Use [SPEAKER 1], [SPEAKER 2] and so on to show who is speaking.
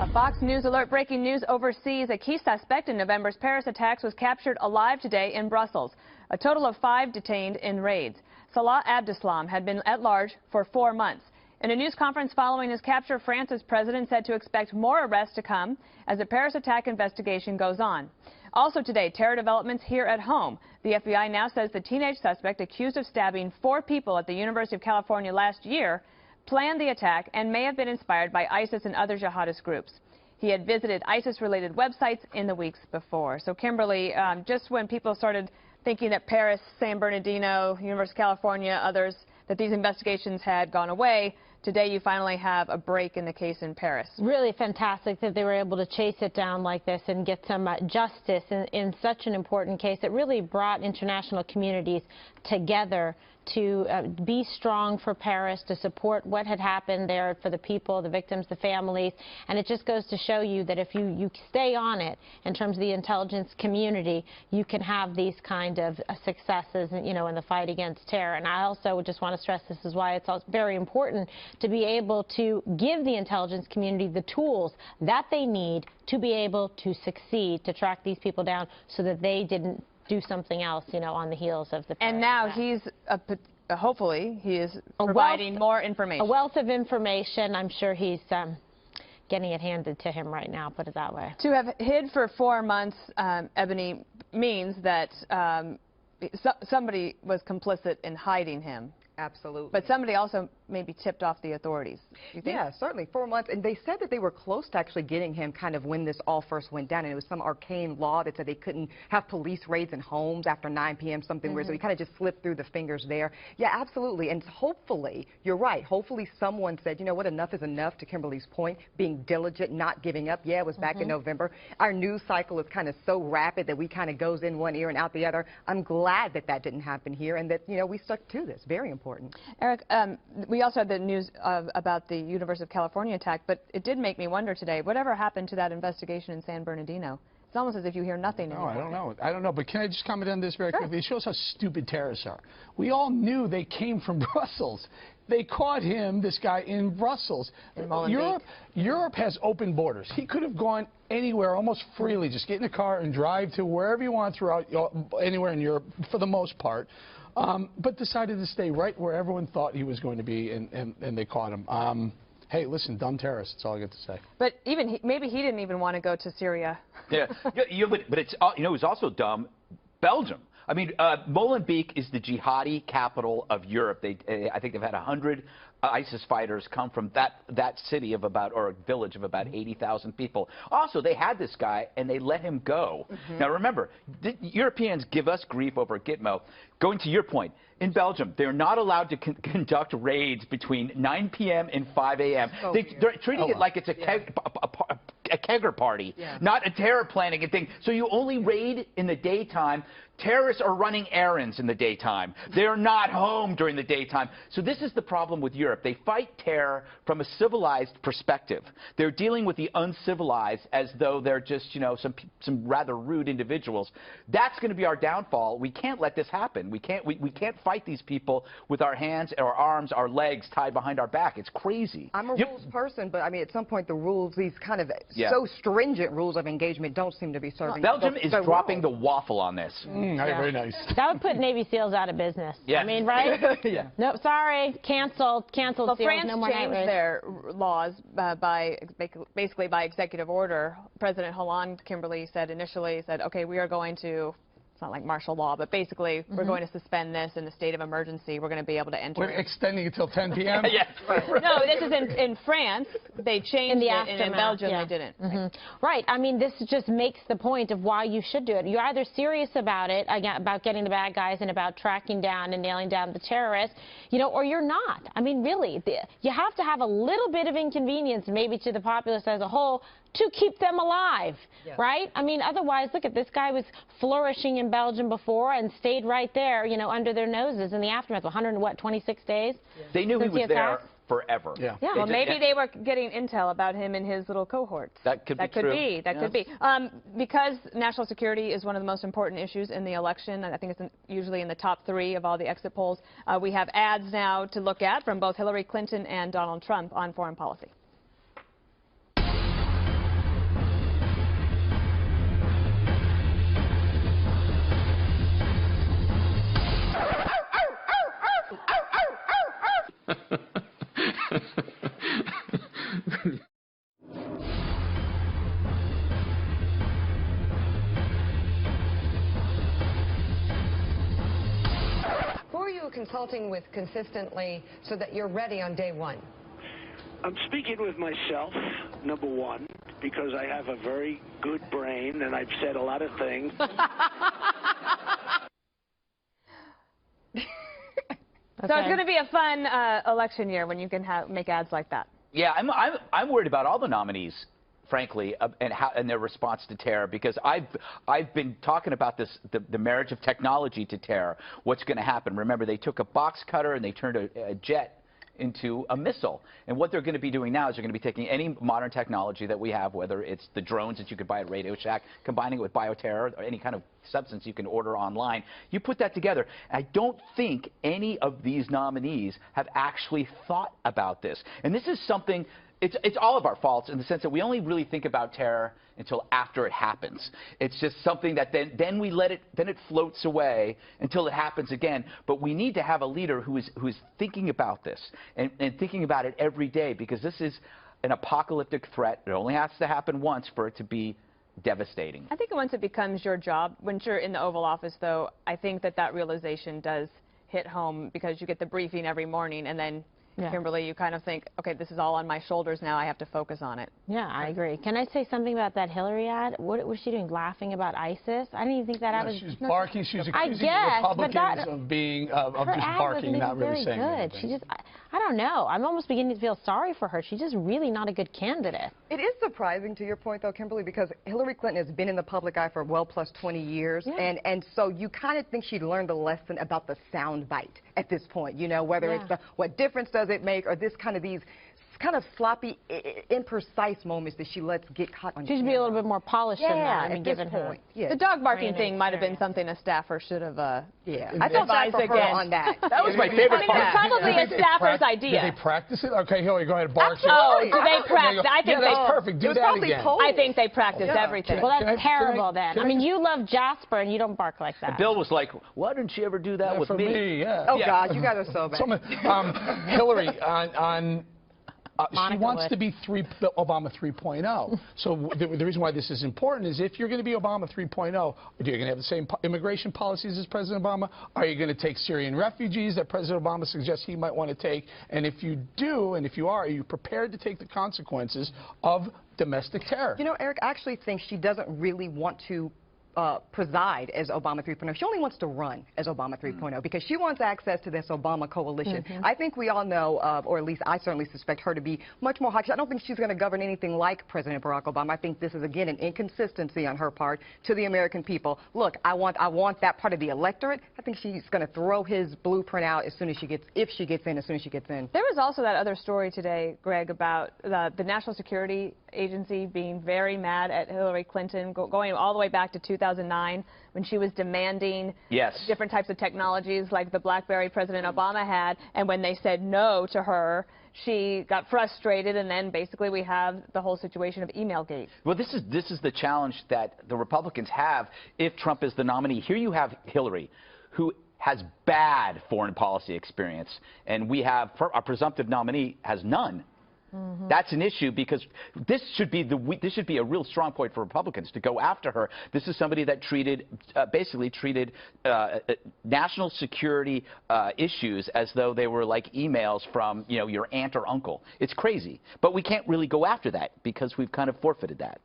[SPEAKER 1] A Fox News alert, breaking news overseas. A key suspect in November's Paris attacks was captured alive today in Brussels. A total of 5 detained in raids. Salah Abdeslam had been at large for 4 months. In a news conference following his capture, France's president said to expect more arrests to come as the Paris attack investigation goes on. Also today, terror developments here at home. The FBI now says the teenage suspect accused of stabbing 4 people at the University of California last year planned the attack and may have been inspired by ISIS and other jihadist groups. He had visited ISIS-related websites in the weeks before. So, Kimberly, just when people started thinking that Paris, San Bernardino, University of California, others, that these investigations had gone away, today you finally have a break in the case in Paris.
[SPEAKER 2] Really fantastic that they were able to chase it down like this and get some justice in such an important case. It really brought international communities together to be strong for Paris, to support what had happened there for the people, the victims, the families. And it just goes to show you that if you stay on it in terms of the intelligence community, you can have these kind of successes, you know, in the fight against terror. And I also just want to stress this is why it's also very important to be able to give the intelligence community the tools that they need to be able to succeed, to track these people down so that they didn't do something else, you know, on the heels of the Paris
[SPEAKER 1] And now
[SPEAKER 2] attack.
[SPEAKER 1] he's, hopefully, he is providing more information.
[SPEAKER 2] A wealth of information. I'm sure he's getting it handed to him right now, put it that way.
[SPEAKER 1] To have hid for 4 months, Ebony, means that somebody was complicit in hiding him.
[SPEAKER 3] Absolutely.
[SPEAKER 1] But somebody also maybe tipped off the authorities. You think?
[SPEAKER 3] Yeah, certainly 4 months. And they said that they were close to actually getting him kind of when this all first went down. And it was some arcane law that said they couldn't have police raids in homes after 9 p.m., something weird. So he kind of just slipped through the fingers there. Yeah, absolutely. And hopefully, you're right, hopefully someone said, you know what, enough is enough, to Kimberly's point, being diligent, not giving up. Yeah, it was back in November. Our news cycle is kind of so rapid that we kind of goes in one ear and out the other. I'm glad that that didn't happen here and that, you know, we stuck to this. Very important.
[SPEAKER 1] Eric, we also had the news about the University of California attack, but it did make me wonder today, whatever happened to that investigation in San Bernardino? It's almost as if you hear nothing anymore.
[SPEAKER 4] I don't know, but can I just comment on this very quickly? It shows how stupid terrorists are. We all knew they came from Brussels. They caught him, this guy, in Brussels. Europe has open borders. He could have gone anywhere almost freely. Just get in a car and drive to wherever you want throughout anywhere in Europe, for the most part. But decided to stay right where everyone thought he was going to be, and they caught him. Hey, listen, dumb terrorists, that's all I got to say.
[SPEAKER 1] But even maybe he didn't even want to go to Syria.
[SPEAKER 5] Yeah, but it's, you know, it's also dumb. Belgium. I mean, Molenbeek is the jihadi capital of Europe. I think they've had 100 ISIS fighters come from that city of about, or a village of about 80,000 people. Also, they had this guy and they let him go. Now remember, the Europeans give us grief over Gitmo. Going to your point, in Belgium, they're not allowed to conduct raids between 9 p.m. and 5 a.m. They're treating it like it's a kegger party, not a terror planning thing. So you only raid in the daytime. Terrorists are running errands in the daytime. They're not home during the daytime. So this is the problem with Europe. They fight terror from a civilized perspective. They're dealing with the uncivilized as though they're just, you know, some rather rude individuals. That's going to be our downfall. We can't let this happen. We can't fight these people with our hands, our arms, our legs tied behind our back. It's crazy.
[SPEAKER 3] I'm a rules person, but I mean, at some point, the rules, these kind of so stringent rules of engagement, don't seem to be serving.
[SPEAKER 5] Belgium is dropping the waffle on this.
[SPEAKER 4] Very nice.
[SPEAKER 2] That would put Navy SEALs out of business.
[SPEAKER 5] Yeah.
[SPEAKER 2] I mean, right? No, sorry, canceled
[SPEAKER 1] Well,
[SPEAKER 2] SEALs,
[SPEAKER 1] France
[SPEAKER 2] no more
[SPEAKER 1] changed their laws basically by executive order. President Hollande, Kimberly, initially said, okay, we are going to, it's not like martial law, but basically we're going to suspend this in the state of emergency. We're going to be able to enter.
[SPEAKER 4] We're extending it till 10 p.m.?
[SPEAKER 5] Yes.
[SPEAKER 1] No, this is in France. They changed it, and in Belgium they didn't.
[SPEAKER 2] Right. I mean, this just makes the point of why you should do it. You're either serious about it, about getting the bad guys and about tracking down and nailing down the terrorists, you know, or you're not. I mean, really, you have to have a little bit of inconvenience maybe to the populace as a whole to keep them alive, right? I mean, otherwise, look at this guy was flourishing in Belgium before and stayed right there, you know, under their noses in the aftermath. 126 days?
[SPEAKER 5] They knew he was there forever.
[SPEAKER 1] Well, maybe they were getting intel about him and his little cohorts.
[SPEAKER 5] That could be true.
[SPEAKER 1] That could be. Because national security is one of the most important issues in the election, and I think it's usually in the top 3 of all the exit polls, we have ads now to look at from both Hillary Clinton and Donald Trump on foreign policy.
[SPEAKER 6] Who are you consulting with consistently so that you're ready on day one?
[SPEAKER 7] I'm speaking with myself, number one, because I have a very good brain and I've said a lot of things.
[SPEAKER 1] So it's going to be a fun election year when you can make ads like that.
[SPEAKER 5] Yeah, I'm worried about all the nominees, frankly, and their response to terror, because I've been talking about this, the marriage of technology to terror. What's going to happen? Remember, they took a box cutter and they turned a jet into a missile. And what they're going to be doing now is they're going to be taking any modern technology that we have, whether it's the drones that you could buy at Radio Shack, combining it with bioterror or any kind of substance you can order online. You put that together. I don't think any of these nominees have actually thought about this. And this is something, it's all of our faults in the sense that we only really think about terror until after it happens. It's just something that then we let it, then it floats away until it happens again. But we need to have a leader who is thinking about this and thinking about it every day, because this is an apocalyptic threat. It only has to happen once for it to be devastating.
[SPEAKER 1] I think once it becomes your job, once you're in the Oval Office, though, I think that realization does hit home, because you get the briefing every morning, and then Kimberly, you kind of think, okay, this is all on my shoulders now. I have to focus on it.
[SPEAKER 2] Yeah, I agree. Can I say something about that Hillary ad? What was she doing, laughing about ISIS? I didn't even think that ad was...
[SPEAKER 4] She was barking. She was accusing
[SPEAKER 2] the
[SPEAKER 4] Republicans of being, of just barking, not really saying
[SPEAKER 2] anything. She just, I don't know. I'm almost beginning to feel sorry for her. She's just really not a good candidate.
[SPEAKER 3] It is surprising, to your point, though, Kimberly, because Hillary Clinton has been in the public eye for well plus 20 years, and so you kind of think she'd learned a lesson about the sound bite at this point, you know, whether it's the what difference does it make, or this kind of these kind of sloppy, imprecise moments that she lets get caught on
[SPEAKER 2] She should be a little bit more polished than that. I mean,
[SPEAKER 3] at
[SPEAKER 2] given
[SPEAKER 3] this
[SPEAKER 2] her.
[SPEAKER 3] point. Yeah.
[SPEAKER 1] The dog barking thing might have been something a staffer should have
[SPEAKER 3] I felt bad for her on that.
[SPEAKER 5] That was my favorite part.
[SPEAKER 1] It's probably a staffer's idea.
[SPEAKER 4] Did they practice it? Okay, Hillary, go ahead and bark.
[SPEAKER 1] Oh, do they practice? I think
[SPEAKER 4] that's perfect. Do that again.
[SPEAKER 1] I think they practice everything.
[SPEAKER 2] Well, that's terrible then. I mean, you love Jasper and you don't bark like that.
[SPEAKER 5] And Bill was like, why didn't she ever do that with me?
[SPEAKER 3] Oh, God, you guys are so bad.
[SPEAKER 4] Hillary, she wants to be Obama 3.0. So the reason why this is important is if you're going to be Obama 3.0, are you going to have the same immigration policies as President Obama? Are you going to take Syrian refugees that President Obama suggests he might want to take? And if you do, and if you are you prepared to take the consequences of domestic terror? You
[SPEAKER 3] know, Eric, I actually think she doesn't really want to preside as Obama 3.0. She only wants to run as Obama 3.0 because she wants access to this Obama coalition. I think we all know, or at least I certainly suspect her to be much more hawkish. I don't think she's going to govern anything like President Barack Obama. I think this is, again, an inconsistency on her part to the American people. Look, I want that part of the electorate. I think she's going to throw his blueprint out as soon as she gets, if she gets in, as soon as she gets in.
[SPEAKER 1] There was also that other story today, Greg, about the National Security Agency being very mad at Hillary Clinton, going all the way back to 2009 when she was demanding different types of technologies like the BlackBerry President Obama had, and when they said no to her, she got frustrated, and then basically we have the whole situation of Emailgate.
[SPEAKER 5] Well, this is the challenge that the Republicans have if Trump is the nominee. Here you have Hillary, who has bad foreign policy experience, and we have our presumptive nominee has none. That's an issue because this should be a real strong point for Republicans to go after her. This is somebody that basically treated national security issues as though they were like emails from your aunt or uncle. It's crazy, but we can't really go after that because we've kind of forfeited that.